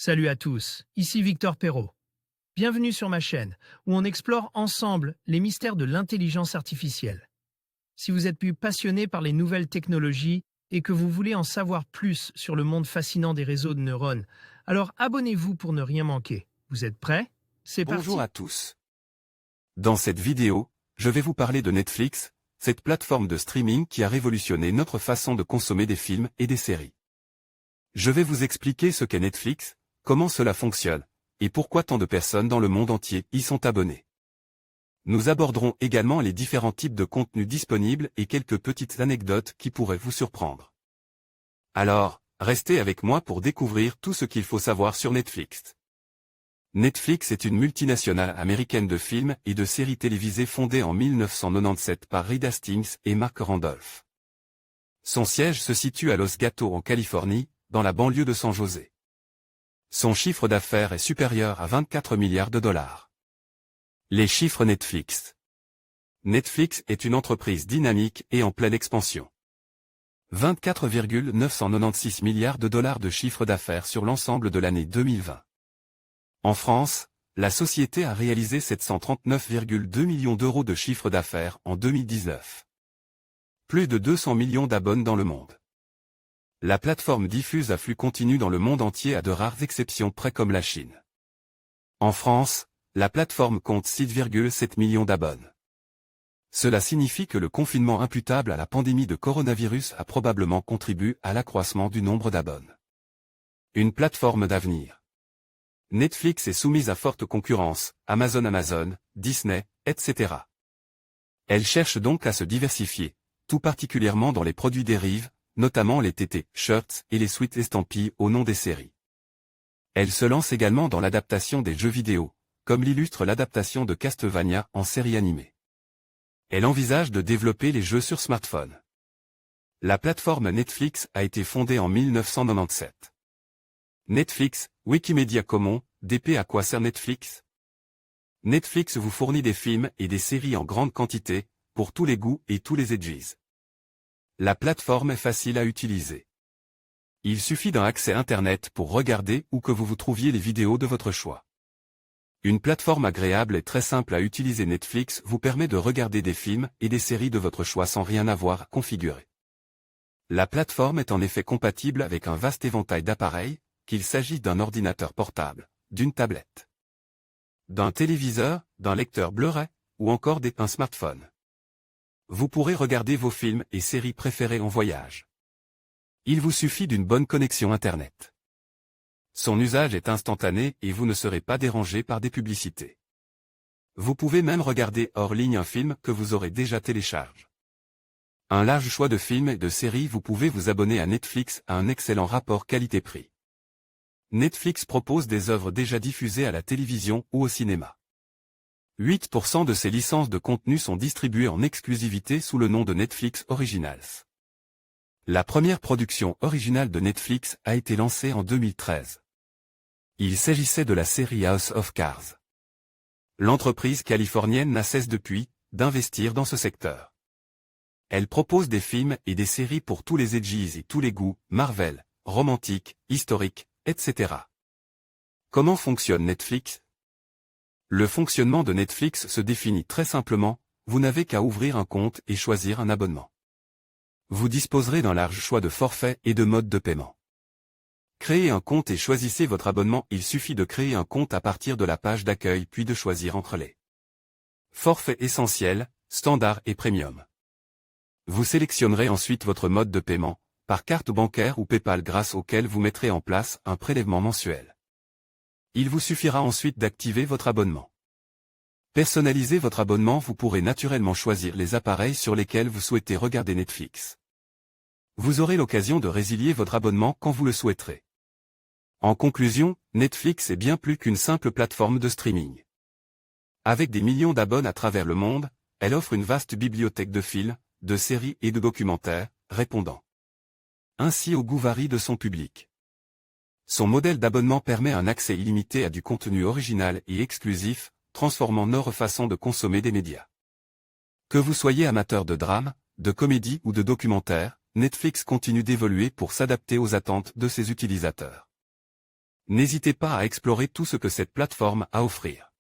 Salut à tous, ici Victor Perrault. Bienvenue sur ma chaîne, où on explore ensemble les mystères de l'intelligence artificielle. Si vous êtes plus passionné par les nouvelles technologies et que vous voulez en savoir plus sur le monde fascinant des réseaux de neurones, alors abonnez-vous pour ne rien manquer. Vous êtes prêts? C'est parti. Bonjour à tous. Dans cette vidéo, je vais vous parler de Netflix, cette plateforme de streaming qui a révolutionné notre façon de consommer des films et des séries. Je vais vous expliquer ce qu'est Netflix, comment cela fonctionne, et pourquoi tant de personnes dans le monde entier y sont abonnées. Nous aborderons également les différents types de contenus disponibles et quelques petites anecdotes qui pourraient vous surprendre. Alors, restez avec moi pour découvrir tout ce qu'il faut savoir sur Netflix. Netflix est une multinationale américaine de films et de séries télévisées fondée en 1997 par Reed Hastings et Mark Randolph. Son siège se situe à Los Gatos en Californie, dans la banlieue de San José. Son chiffre d'affaires est supérieur à 24 milliards de dollars. Les chiffres Netflix. Netflix est une entreprise dynamique et en pleine expansion. 24,996 milliards de dollars de chiffre d'affaires sur l'ensemble de l'année 2020. En France, la société a réalisé 739,2 millions d'euros de chiffre d'affaires en 2019. Plus de 200 millions d'abonnés dans le monde. La plateforme diffuse à flux continu dans le monde entier à de rares exceptions près comme la Chine. En France, la plateforme compte 6,7 millions d'abonnés. Cela signifie que le confinement imputable à la pandémie de coronavirus a probablement contribué à l'accroissement du nombre d'abonnés. Une plateforme d'avenir. Netflix est soumise à forte concurrence, Amazon, Disney, etc. Elle cherche donc à se diversifier, tout particulièrement dans les produits dérivés, notamment les shirts et les suites estampillées au nom des séries. Elle se lance également dans l'adaptation des jeux vidéo, comme l'illustre l'adaptation de Castlevania en série animée. Elle envisage de développer les jeux sur smartphone. La plateforme Netflix a été fondée en 1997. Netflix, Wikimedia Commons, DP. À quoi sert Netflix? Netflix vous fournit des films et des séries en grande quantité, pour tous les goûts et tous les edges. La plateforme est facile à utiliser. Il suffit d'un accès Internet pour regarder où que vous trouviez les vidéos de votre choix. Une plateforme agréable et très simple à utiliser. Netflix vous permet de regarder des films et des séries de votre choix sans rien avoir à configurer. La plateforme est en effet compatible avec un vaste éventail d'appareils, qu'il s'agisse d'un ordinateur portable, d'une tablette, d'un téléviseur, d'un lecteur Blu-ray, ou encore d'un smartphone. Vous pourrez regarder vos films et séries préférés en voyage. Il vous suffit d'une bonne connexion Internet. Son usage est instantané et vous ne serez pas dérangé par des publicités. Vous pouvez même regarder hors ligne un film que vous aurez déjà téléchargé. Un large choix de films et de séries. Vous pouvez vous abonner à Netflix à un excellent rapport qualité-prix. Netflix propose des œuvres déjà diffusées à la télévision ou au cinéma. 8% de ces licences de contenu sont distribuées en exclusivité sous le nom de Netflix Originals. La première production originale de Netflix a été lancée en 2013. Il s'agissait de la série House of Cards. L'entreprise californienne n'a cessé depuis d'investir dans ce secteur. Elle propose des films et des séries pour tous les edges et tous les goûts, Marvel, romantique, historique, etc. Comment fonctionne Netflix? Le fonctionnement de Netflix se définit très simplement, vous n'avez qu'à ouvrir un compte et choisir un abonnement. Vous disposerez d'un large choix de forfaits et de modes de paiement. Créez un compte et choisissez votre abonnement. Il suffit de créer un compte à partir de la page d'accueil puis de choisir entre les forfaits essentiels, standard et premium. Vous sélectionnerez ensuite votre mode de paiement, par carte bancaire ou PayPal grâce auquel vous mettrez en place un prélèvement mensuel. Il vous suffira ensuite d'activer votre abonnement. Personnalisez votre abonnement. Vous pourrez naturellement choisir les appareils sur lesquels vous souhaitez regarder Netflix. Vous aurez l'occasion de résilier votre abonnement quand vous le souhaiterez. En conclusion, Netflix est bien plus qu'une simple plateforme de streaming. Avec des millions d'abonnés à travers le monde, elle offre une vaste bibliothèque de films, de séries et de documentaires, répondant ainsi au goût varié de son public. Son modèle d'abonnement permet un accès illimité à du contenu original et exclusif, transformant notre façon de consommer des médias. Que vous soyez amateur de drame, de comédie ou de documentaire, Netflix continue d'évoluer pour s'adapter aux attentes de ses utilisateurs. N'hésitez pas à explorer tout ce que cette plateforme a à offrir.